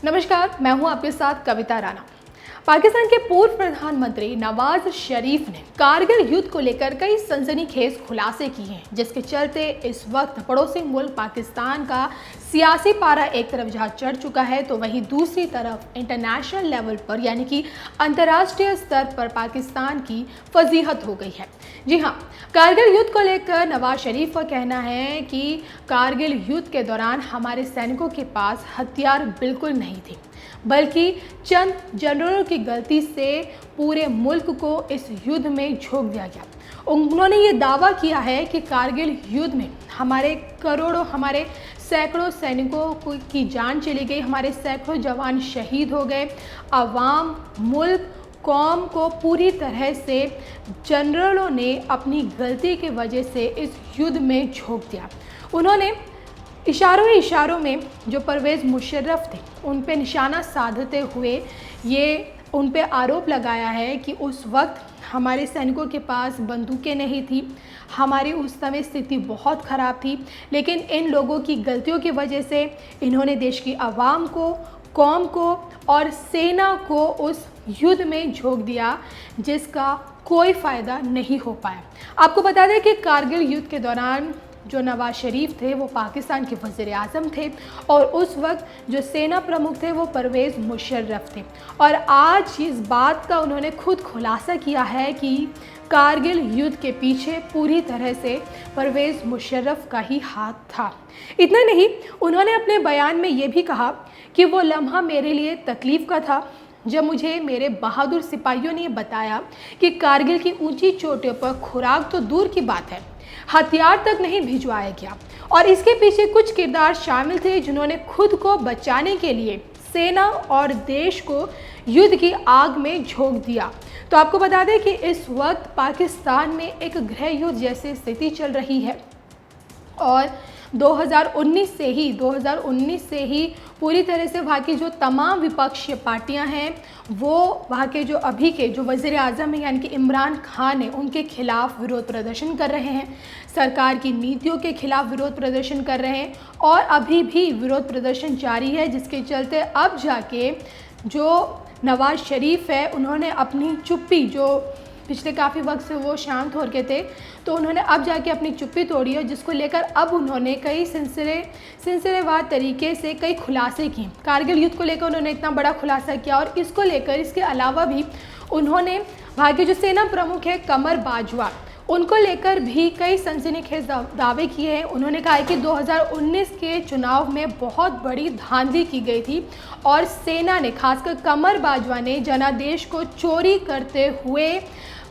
नमस्कार, मैं हूं आपके साथ कविता राणा। पाकिस्तान के पूर्व प्रधानमंत्री नवाज शरीफ ने कारगिल युद्ध को लेकर कई सनसनीखेज खुलासे किए हैं, जिसके चलते इस वक्त पड़ोसी मुल्क पाकिस्तान का सियासी पारा एक तरफ जहां चढ़ चुका है, तो वहीं दूसरी तरफ इंटरनेशनल लेवल पर यानी कि अंतर्राष्ट्रीय स्तर पर पाकिस्तान की फजीहत हो गई है। जी हाँ, कारगिल युद्ध को लेकर नवाज शरीफ का कहना है कि कारगिल युद्ध के दौरान हमारे सैनिकों के पास हथियार बिल्कुल नहीं थे, बल्कि चंद जनरलों की गलती से पूरे मुल्क को इस युद्ध में झोंक दिया गया। उन्होंने ये दावा किया है कि कारगिल युद्ध में हमारे सैकड़ों सैनिकों की जान चली गई, हमारे सैकड़ों जवान शहीद हो गए। अवाम, मुल्क, कौम को पूरी तरह से जनरलों ने अपनी गलती की वजह से इस युद्ध में झोंक दिया। उन्होंने इशारों में जो परवेज़ मुशर्रफ थे उन पे निशाना साधते हुए ये उन पे आरोप लगाया है कि उस वक्त हमारे सैनिकों के पास बंदूकें नहीं थी, हमारी उस समय स्थिति बहुत ख़राब थी, लेकिन इन लोगों की गलतियों की वजह से इन्होंने देश की आवाम को, कौम को और सेना को उस युद्ध में झोंक दिया, जिसका कोई फ़ायदा नहीं हो पाया। आपको बता दें कि कारगिल युद्ध के दौरान जो नवाज शरीफ थे वो पाकिस्तान के वज़ीर-ए-आज़म थे और उस वक्त जो सेना प्रमुख थे वो परवेज़ मुशर्रफ थे। और आज इस बात का उन्होंने खुद खुलासा किया है कि कारगिल युद्ध के पीछे पूरी तरह से परवेज़ मुशर्रफ का ही हाथ था। इतना नहीं, उन्होंने अपने बयान में ये भी कहा कि वो लम्हा मेरे लिए तकलीफ़ का था जब मुझे मेरे बहादुर सिपाहियों ने बताया कि कारगिल की ऊंची चोटियों पर खुराक तो दूर की बात है, हथियार तक नहीं भिजवाया गया। और इसके पीछे कुछ किरदार शामिल थे जिन्होंने खुद को बचाने के लिए सेना और देश को युद्ध की आग में झोंक दिया। तो आपको बता दें कि इस वक्त पाकिस्तान में एक गृह युद्ध जैसी स्थिति चल रही है और 2019 से ही पूरी तरह से वहाँ की जो तमाम विपक्षी पार्टियां हैं वो वहाँ के जो अभी के जो वज़ीर-ए-आज़म हैं यानी कि इमरान खान है उनके खिलाफ विरोध प्रदर्शन कर रहे हैं, सरकार की नीतियों के खिलाफ विरोध प्रदर्शन कर रहे हैं और अभी भी विरोध प्रदर्शन जारी है, जिसके चलते अब जाके जो नवाज शरीफ है उन्होंने अपनी चुप्पी, जो पिछले काफ़ी वक्त से वो शांत हो गए थे, तो उन्होंने अब जाके अपनी चुप्पी तोड़ी है, जिसको लेकर अब उन्होंने कई सिलसिलेवार तरीके से कई खुलासे किए। कारगिल युद्ध को लेकर उन्होंने इतना बड़ा खुलासा किया और इसको लेकर इसके अलावा भी उन्होंने वहाँ के जो सेना प्रमुख है कमर बाजवा, उनको लेकर भी कई सनसनीखेज दावे किए हैं। उन्होंने कहा है कि 2019 के चुनाव में बहुत बड़ी धांधली की गई थी और सेना ने, खासकर कमर बाजवा ने जनादेश को चोरी करते हुए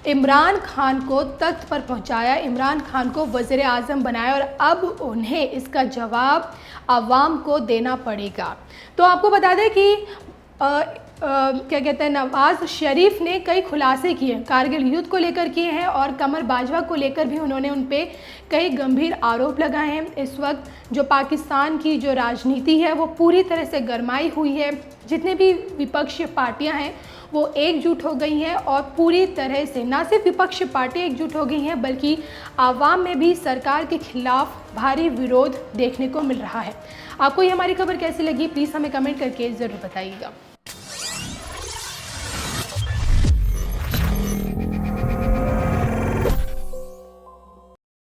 इमरान खान को तख्त पर पहुंचाया, इमरान खान को वज़ीर-ए-आज़म बनाया और अब उन्हें इसका जवाब आवाम को देना पड़ेगा। तो आपको बता दें कि क्या कहते हैं, नवाज शरीफ ने कई खुलासे किए, कारगिल युद्ध को लेकर किए हैं और कमर बाजवा को लेकर भी उन्होंने उन पे कई गंभीर आरोप लगाए हैं। इस वक्त जो पाकिस्तान की जो राजनीति है वो पूरी तरह से गरमाई हुई है, जितने भी विपक्षी पार्टियां हैं वो एकजुट हो गई हैं और पूरी तरह से ना सिर्फ विपक्षी पार्टियां एकजुट हो गई हैं बल्कि आवाम में भी सरकार के खिलाफ भारी विरोध देखने को मिल रहा है। आपको ये हमारी खबर कैसी लगी, प्लीज़ हमें कमेंट करके ज़रूर बताइएगा।